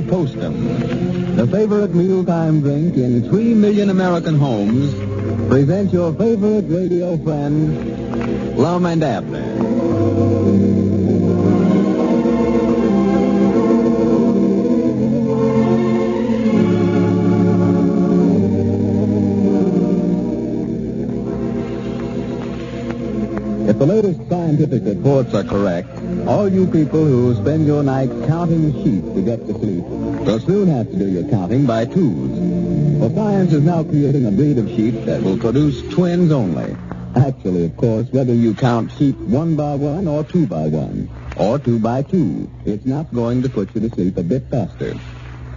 Postum, the favorite mealtime drink in 3 million American homes, present your favorite radio friend, Lum and Abner. If the latest scientific reports are correct, all you people who spend your nights counting sheep to get to sleep will soon have to do your counting by twos. For science is now creating a breed of sheep that will produce twins only. Actually, of course, whether you count sheep 1 by 1 or 2 by 1 or 2 by 2, it's not going to put you to sleep a bit faster.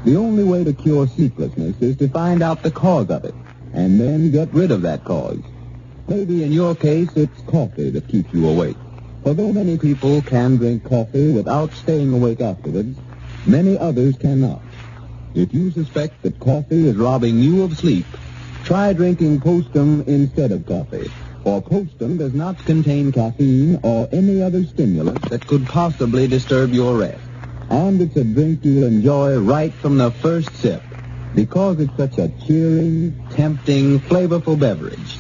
The only way to cure sleeplessness is to find out the cause of it and then get rid of that cause. Maybe in your case, it's coffee that keeps you awake. Although many people can drink coffee without staying awake afterwards, many others cannot. If you suspect that coffee is robbing you of sleep, try drinking Postum instead of coffee. For Postum does not contain caffeine or any other stimulant that could possibly disturb your rest. And it's a drink you'll enjoy right from the first sip, because it's such a cheering, tempting, flavorful beverage.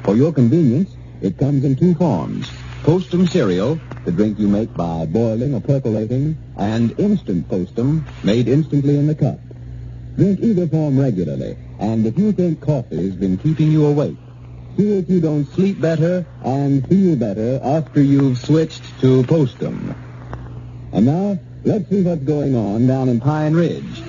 For your convenience, it comes in 2 forms. Postum cereal, the drink you make by boiling or percolating, and instant Postum, made instantly in the cup. Drink either form regularly, and if you think coffee's been keeping you awake, see if you don't sleep better and feel better after you've switched to Postum. And now, let's see what's going on down in Pine Ridge.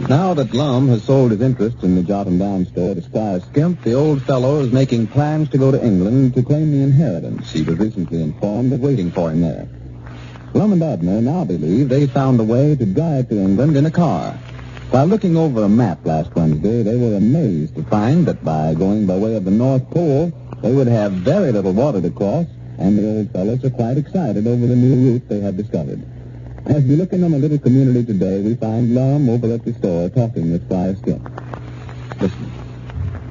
Now that Lum has sold his interest in the Jot'em Down store to Squire Skimp, the old fellow is making plans to go to England to claim the inheritance he was recently informed of waiting for him there. Lum and Abner now believe they found a way to drive to England in a car. While looking over a map last Wednesday, they were amazed to find that by going by way of the North Pole, they would have very little water to cross, and the old fellows are quite excited over the new route they have discovered. As we look into a little community today, we find Lum over at the store talking with Squire Skimp. Listen.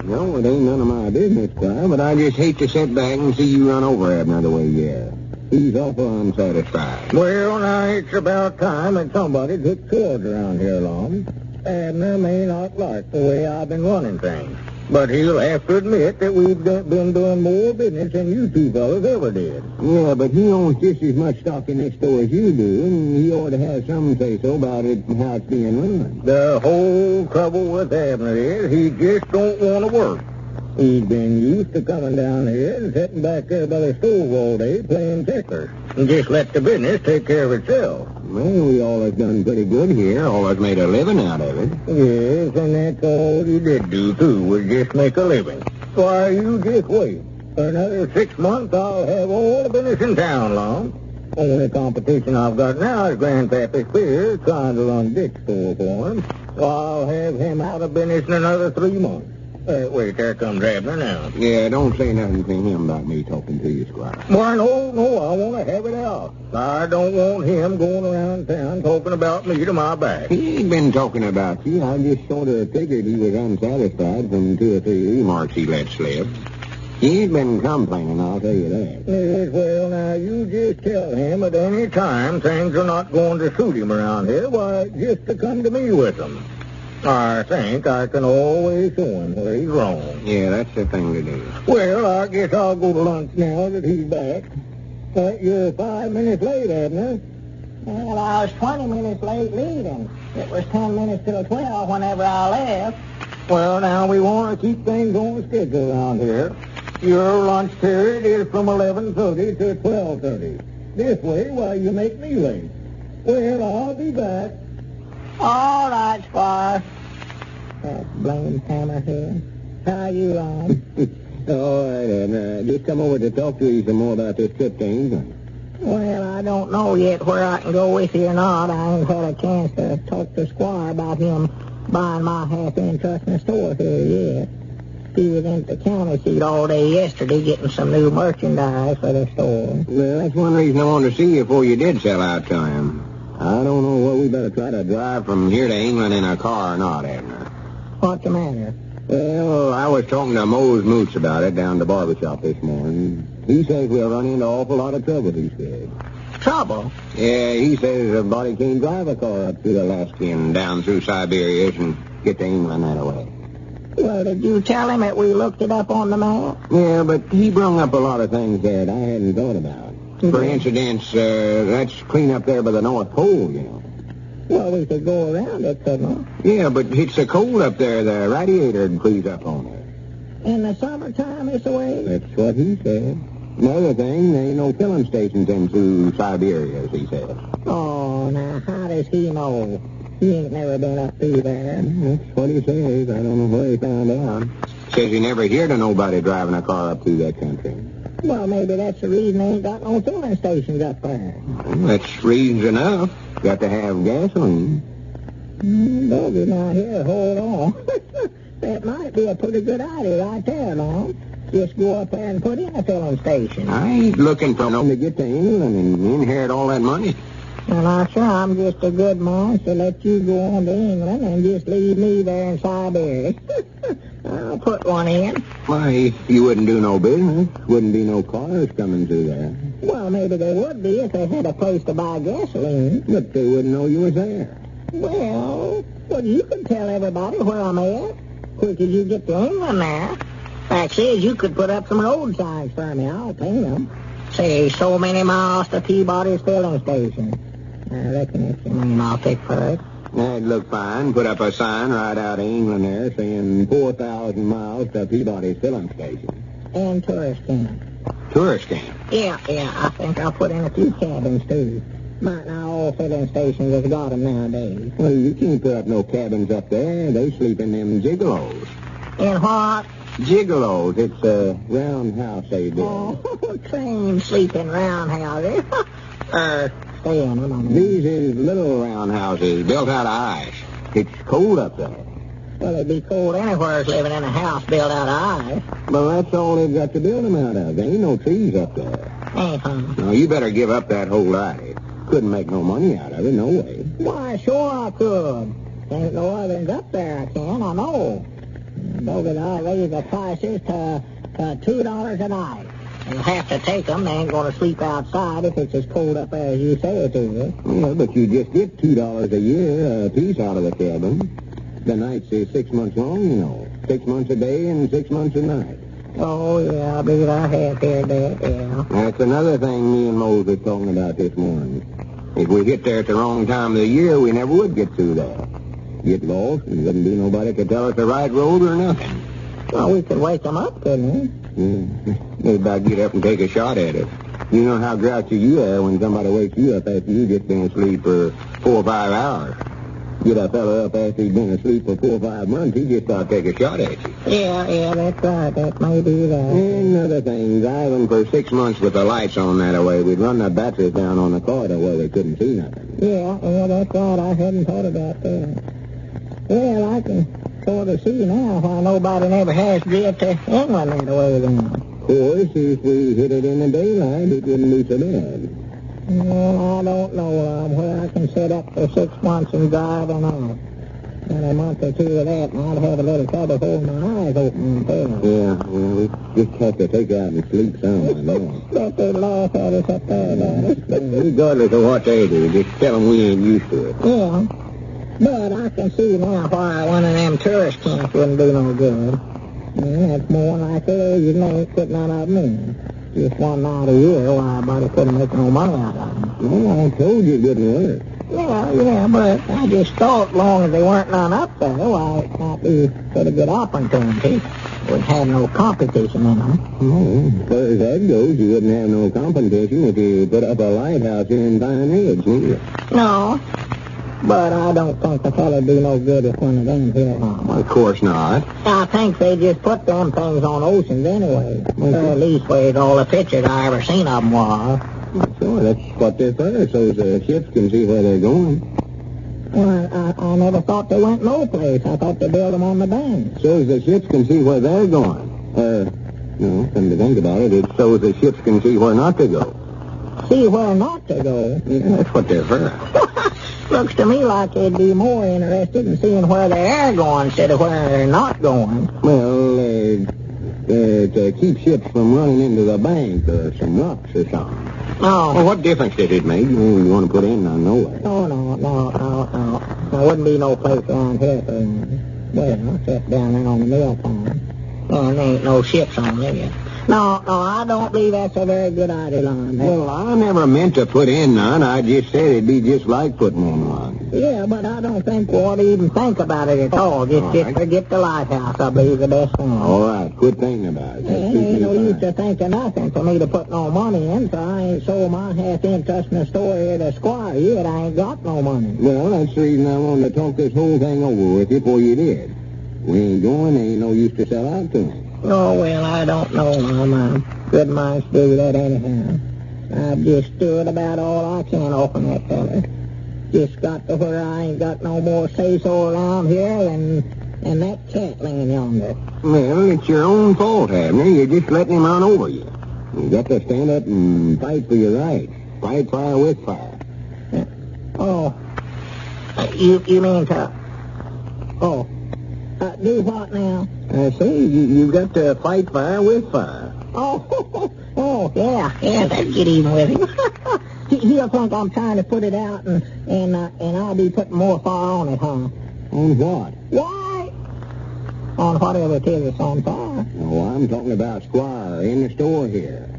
No, it ain't none of my business, Squire, but I just hate to sit back and see you run over Abner the way you are. He's awful unsatisfied. Well, now, it's about time that somebody took charge around here, Lum. Abner may not like the way I've been running things, but he'll have to admit that we've been doing more business than you two fellas ever did. Yeah, but he owns just as much stock in this store as you do, and he ought to have some say-so about it and how it's being run. The whole trouble with Abner is he just don't want to work. He's been used to coming down here and sitting back there by the stove all day playing checkers and just let the business take care of itself. Well, we all have done pretty good here. All have made a living out of it. Yes, and that's all you did do, too, was just make a living. Why, you just wait. For another 6 months, I'll have all the business in town, Lum. Only competition I've got now is Grandpappy Spears trying to run Dick's store for him. So I'll have him out of business in another 3 months. Wait, there comes Abner now. Yeah, don't say nothing to him about me talking to you, Squire. Why, no, I want to have it out. I don't want him going around town talking about me to my back. He ain't been talking about you. I just sort of figured he was unsatisfied from 2 or 3 remarks he let slip. He ain't been complaining, I'll tell you that. Yes, well, now, you just tell him at any time things are not going to suit him around here, why, just to come to me with them. I think I can always show him where he's wrong. Yeah, that's the thing to do. Well, I guess I'll go to lunch now that he's back. You're 5 minutes late, Abner. Well, I was 20 minutes late leaving. It was 10 minutes till 12 whenever I left. Well, now, we want to keep things on schedule around here. Your lunch period is from 11:30 to 12:30. This way, why, you make me late. Well, I'll be back. All right, Squire. That blamed hammerhead. How you on? All right, and just come over to talk to you some more about this trip to England. Well, I don't know yet where I can go with you or not. I ain't had a chance to talk to Squire about him buying my half interest in the store here yet. He was in the county seat all day yesterday getting some new merchandise for the store. Well, that's one reason I wanted to see you before you did sell out to him. I don't know know we better try to drive from here to England in a car or not, Abner. What's the matter? Well, I was talking to Mose Moots about it down at the barbershop this morning. He says we'll run into an awful lot of trouble, he said. Trouble? Yeah, he says everybody can't drive a car up through Alaska and down through Siberia and get to England that way. Well, did you tell him that we looked it up on the map? Yeah, but he brung up a lot of things that I hadn't thought about. For instance, that's clean up there by the North Pole, you know. Well, we could go around it, couldn't we? Yeah, but it's so cold up there, the radiator would freeze up on it. In the summertime, it's away? That's what he said. Another thing, there ain't no filling stations in through Siberia, as he said. Oh, now, how does he know? He ain't never been up through there. That's what he says. I don't know where he found out. Says he never heard of nobody driving a car up through that country. Well, maybe that's the reason they ain't got no filling stations up there. Well, that's reasons enough. Got to have gasoline. Bogey, now here, hold on. That might be a pretty good idea right there, Lum. Just go up there and put in a filling station. I ain't looking for no to get to England and inherit all that money. Well, I'm sure I'm just a good man to let you go on to England and just leave me there in Siberia. I'll put one in. Why, you wouldn't do no business. Wouldn't be no cars coming through there. Well, maybe they would be if they had a place to buy gasoline. But they wouldn't know you was there. Well, you can tell everybody where I'm at. Quick as you get to England there. Fact is, you could put up some road signs for me. I'll paint them. Say, so many miles to Peabody's filling station. I reckon it's the name I'll pick first. That'd look fine. Put up a sign right out of England there saying 4,000 miles to Peabody's filling station. And tourist camp. Tourist camp? Yeah, I think I'll put in a few cabins, too. Might not all filling stations have got them nowadays. Well, you can't put up no cabins up there. They sleep in them gigolos. In what? Gigolos. It's a roundhouse they do. Oh, trained sleeping roundhouses. Stay in them, I mean. These is little roundhouses built out of ice. It's cold up there. Well, it'd be cold anywhere living in a house built out of ice. Well, that's all they've got to build them out of. There ain't no trees up there. Uh-huh. Now, you better give up that whole idea. Couldn't make no money out of it, no way. Why, sure I could. Ain't no others up there I can, I know. Though that I raise the prices to $2 a night. You'll have to take them. They ain't going to sleep outside if it's as cold up there as you say it is. Yeah, but you just get $2 a year a piece out of the cabin. The nights is 6 months long, you know. 6 months a day and 6 months a night. Oh, yeah, I believe I have heard that, yeah. That's another thing me and Mose was talking about this morning. If we hit there at the wrong time of the year, we never would get through there. Get lost, and wouldn't be nobody could tell us the right road or nothing. Well, we could wake them up, couldn't we? Yeah. Maybe about get up and take a shot at it. You know how grouchy you are when somebody wakes you up after you just been asleep for 4 or 5 hours. Get a fella up after he's been asleep for 4 or 5 months, he just thought take a shot at you. Yeah, that's right. That may be that. And another thing, driving for 6 months with the lights on that way, we'd run the batteries down on the car to where they couldn't see nothing. Yeah, that's right. I hadn't thought about that. Well, I can sort of see now why nobody never has get to England that way then. Of course, if we hit it in the daylight, it wouldn't be so bad. Well, I don't know where I can sit up for 6 months and drive and off. In a month or two of that, and I'd have a little trouble holding my eyes open. Yeah, well, we just have to take out and sleep some, I know. Bet they laugh at us up there about it. Regardless of what they do, just tell them we ain't used to it. Yeah. But I can see now why one of them tourist camps wouldn't do no good. Yeah, that's more like you know, put none of them in. Just one night a year, why, everybody couldn't make no money out of them. Well, I told you it didn't work. Yeah, but I just thought long as they weren't none up there, why, it might be a pretty good opportunity. Wouldn't have no competition in them. Oh, as far as that goes, you wouldn't have no competition if you put up a lighthouse here in Pine Ridge, neither. No. But I don't think a fella'd do no good with one of them here. Of course not. I think they just put them things on oceans anyway. At least all the pictures I ever seen of them was. Sure, that's what they're for, so the ships can see where they're going. Well, I never thought they went no place. I thought they built them on the bank. So as the ships can see where they're going. No, come to think about it, it's so the ships can see where not to go. see where not to go. Yeah, that's what they're for. Looks to me like they'd be more interested in seeing where they are going instead of where they're not going. Well, to keep ships from running into the bank or some rocks or something. No. Well, what difference did it make? You want to put in on nowhere. Oh, no. There wouldn't be no place around here for well, except down there on the mill pond. And there ain't no ships on there. No, I don't believe that's a very good idea, Lum. Well, I never meant to put in none. I just said it'd be just like putting in one. Yeah, but I don't think we ought to even think about it at all. Just forget the lighthouse, I believe, the best thing. All right, quit thinking about it. It ain't no use to think of nothing for me to put no money in, so I ain't sold my half interest in the store here to Squire yet. I ain't got no money. Well, that's the reason I wanted to talk this whole thing over with you before you did. We ain't going, ain't no use to sell out to him. Oh, well, I don't know, Mom. Good minds do that anyhow. I've just stood about all I can off on that fella. Just got to where I ain't got no more say-so around here than that cat laying yonder. Well, it's your own fault, Abner. You're just letting him run over you. You got to stand up and fight for your rights. Fight fire with fire. Oh, you mean to... Oh, do what now? I say, you've got to fight fire with fire. Oh, yeah, that'd get even with him. He'll think I'm trying to put it out, and I'll be putting more fire on it, huh? On what? Why? On whatever it is that's on fire. Oh, I'm talking about Squire in the store here.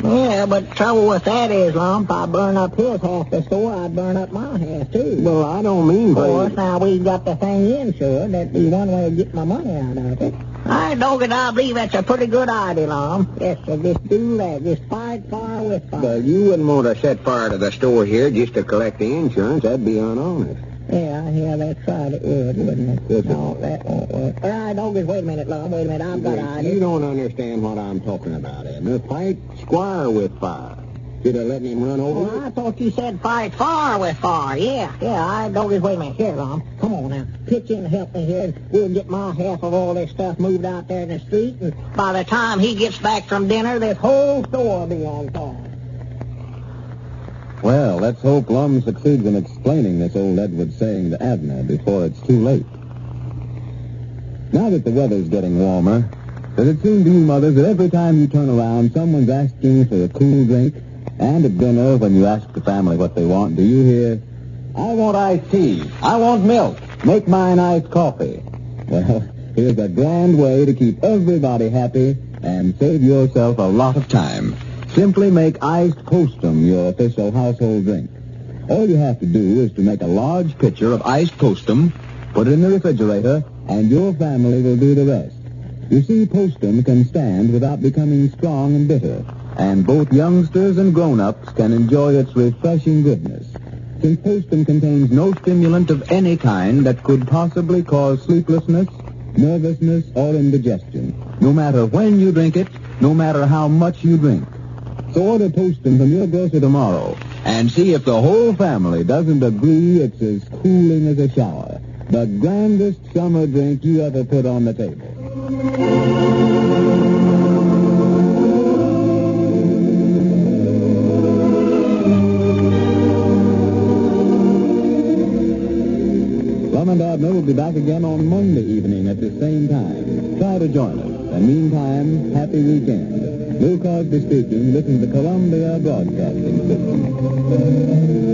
Yeah, but the trouble with that is, Lum, if I burn up his half the store, I'd burn up my half, too. Well, I don't mean... Of course, now we got the thing insured. That'd be one way to get my money out of it. I believe that's a pretty good idea, Lum. Yes, sir, just do that. Just fight fire with fire. Well, you wouldn't want to set fire to the store here just to collect the insurance. That'd be unhonest. Yeah, that's right. It would, wouldn't it? No, that won't work. All right, Doggers, wait a minute, Lum. Wait a minute. I've got an idea. You don't understand what I'm talking about, Abner. Fight Squire with fire. Should have let him run over Well, I thought you said fight fire with fire. Yeah, Doggers, wait a minute. Here, Lum. Come on now. Pitch in and help me here. We'll get my half of all this stuff moved out there in the street, and by the time he gets back from dinner, this whole store will be on fire. Well, let's hope Lum succeeds in explaining this old Edward saying to Abner before it's too late. Now that the weather's getting warmer, does it seem to you, mothers, that every time you turn around, someone's asking for a cool drink? And at dinner, when you ask the family what they want, do you hear, "I want iced tea. I want milk. Make mine iced coffee." Well, here's a grand way to keep everybody happy and save yourself a lot of time. Simply make iced Postum your official household drink. All you have to do is to make a large pitcher of iced Postum, put it in the refrigerator, and your family will do the rest. You see, Postum can stand without becoming strong and bitter, and both youngsters and grown-ups can enjoy its refreshing goodness. Since Postum contains no stimulant of any kind that could possibly cause sleeplessness, nervousness, or indigestion, no matter when you drink it, no matter how much you drink. So order Postum from your grocer tomorrow and see if the whole family doesn't agree it's as cooling as a shower. The grandest summer drink you ever put on the table. Lum and Abner will be back again on Monday evening at the same time. Try to join us. And meantime, happy weekend. Bill Cosby speaking. Listen to Columbia Broadcasting System.